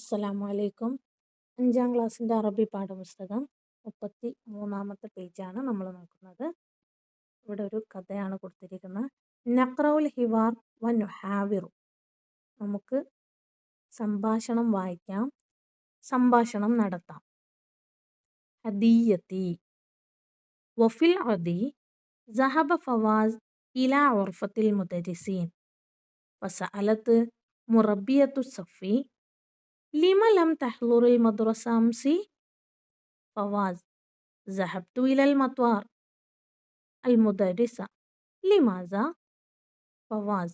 അസ്സലാമു അലൈക്കും. 5ാം ക്ലാസ്സിൻ്റെ അറബി പാഠപുസ്തകം 33-ാമത്തെ പേജാണ് നമ്മൾ നോക്കുന്നത്. ഇവിടെ ഒരു കഥയാണ് കൊടുത്തിരിക്കുന്നത്. നഖ്റഉൽ ഹിവാർ വ നുഹാവിറു. നമുക്ക് സംഭാഷണം വായിക്കാം, സംഭാഷണം നടത്താം. ഹദിയത്തി വഫിൽ അദി സഹബ ഫവാസ് ഇലാ ഉർഫത്തിൽ മുദരിസീൻ ഫസഅലത്ത് മുറബിയത്തു സഫി لم لم تحضر المدرسة أمس؟ فواز: ذهبت إلى المطار. المدرسة: لماذا؟ فواز: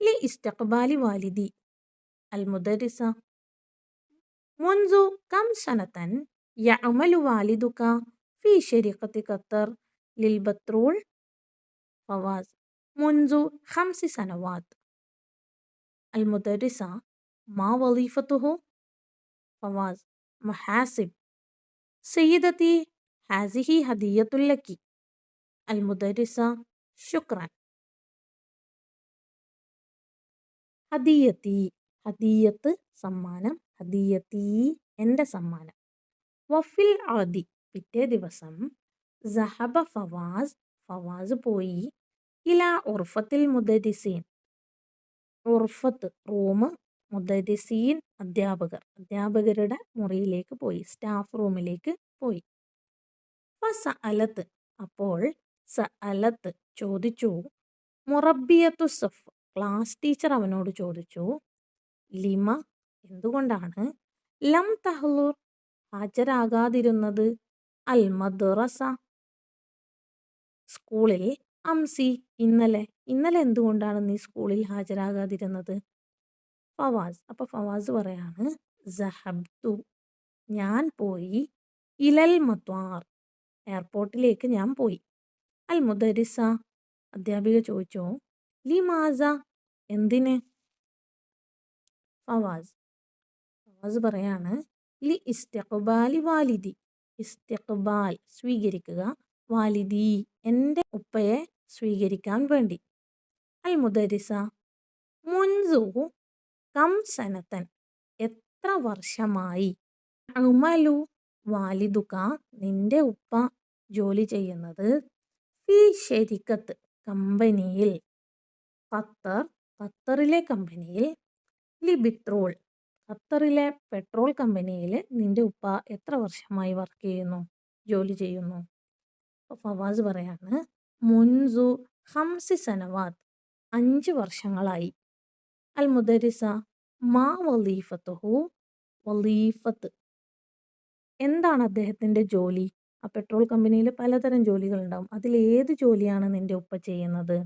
لاستقبال والدي. المدرسة: منذ كم سنة يعمل والدك في شركة قطر للبترول؟ فواز: منذ 5 سنوات. المدرسة: ما وظيفته؟ فواز: محاسب. سيدتي هذه هدية لك. المدرسة: شكرا. ഹദിയത്തി, ഹദിയത്ത് സമ്മാനം, ഹദിയത്തി എൻ്റെ സമ്മാനം. വഫിൽ ആദി പിറ്റേ ദിവസം, സഹബ ഫവാസ് ഫവാസ് പോയി, ഇലാ ഉർഫത്തിൽ മുദരിസീൻ ഉർഫത്ത് റൂം, മുദരിസീൻ അധ്യാപകർ, അധ്യാപകരുടെ മുറിയിലേക്ക് പോയി, സ്റ്റാഫ് റൂമിലേക്ക് പോയി. ഫസഅലത്ത് അപ്പോൾ സഅലത്ത് ചോദിച്ചു, മുറബിയത്തു സഫ് ക്ലാസ് ടീച്ചർ അവനോട് ചോദിച്ചു, ലിമ എന്തുകൊണ്ടാണ്, ലം തഹ്ലുർ ഹാജരാകാതിരുന്നത്, അൽ മദ്റസ സ്കൂളിൽ, അംസി ഇന്നലെ, ഇന്നലെ എന്തുകൊണ്ടാണ് നീ സ്കൂളിൽ ഹാജരാകാതിരുന്നത്? ഫവാസ് അപ്പോൾ ഫവാസ് പറയാണ്, സഹബ്തു ഞാൻ പോയി, ഇലൽ മത്വാർ എയർപോർട്ടിലേക്ക് ഞാൻ പോയി. അൽ മുദരിസ അധ്യാപിക ചോദിച്ചു, ലിമാസ എന്തിന്? ഫവാസ് പറയാണ്, ലി ഇസ്തിഖ്ബാലി വാലിദി ഇസ്തിഖ്ബാൽ സ്വീകരിക്കുക, വാലിദി എൻ്റെ ഉപ്പയെ സ്വീകരിക്കാൻ വേണ്ടി. അൽ മുദരിസ മുൻസു കം സനത്തൻ എത്ര വർഷമായി, അമലു വാലിദുക നിന്റെ ഉപ്പ ജോലി ചെയ്യുന്നത്, ഫി ശരിക്കത്ത് കമ്പനിയിൽ, ഖത്തറിലെ കമ്പനിയിൽ, ലിബിത്രോൾ ഖത്തറിലെ പെട്രോൾ കമ്പനിയിൽ നിന്റെ ഉപ്പ എത്ര വർഷമായി വർക്ക് ചെയ്യുന്നു, ജോലി ചെയ്യുന്നു? ഫവാസ് പറയാണ്, മുൻസു 5 സനവാത്ത് 5 വർഷങ്ങളായി. അൽ മുദരിസ മാ വലീഫത്തുഹു വലീഫത്ത് എന്താണ് അദ്ദേഹത്തിൻ്റെ ജോലി? ആ പെട്രോൾ കമ്പനിയിൽ പലതരം ജോലികളുണ്ടാവും, അതിലേത് ജോലിയാണ് നിന്റെ ഉപ്പ ചെയ്യുന്നത്?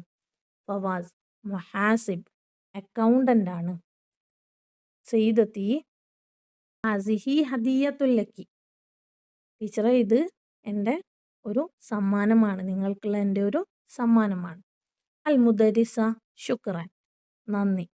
ഫവാസ് മുഹാസിബ് അക്കൗണ്ടൻ്റ് ആണ്. സയ്യിദത്തി ഹാസിഹി ഹദിയത്തുല്ലക്കി ടീച്ചറെ ഇത് എൻ്റെ ഒരു സമ്മാനമാണ്, നിങ്ങൾക്കുള്ള എൻ്റെ ഒരു സമ്മാനമാണ്. അൽ മുദരിസ ശുക്രൻ നന്ദി.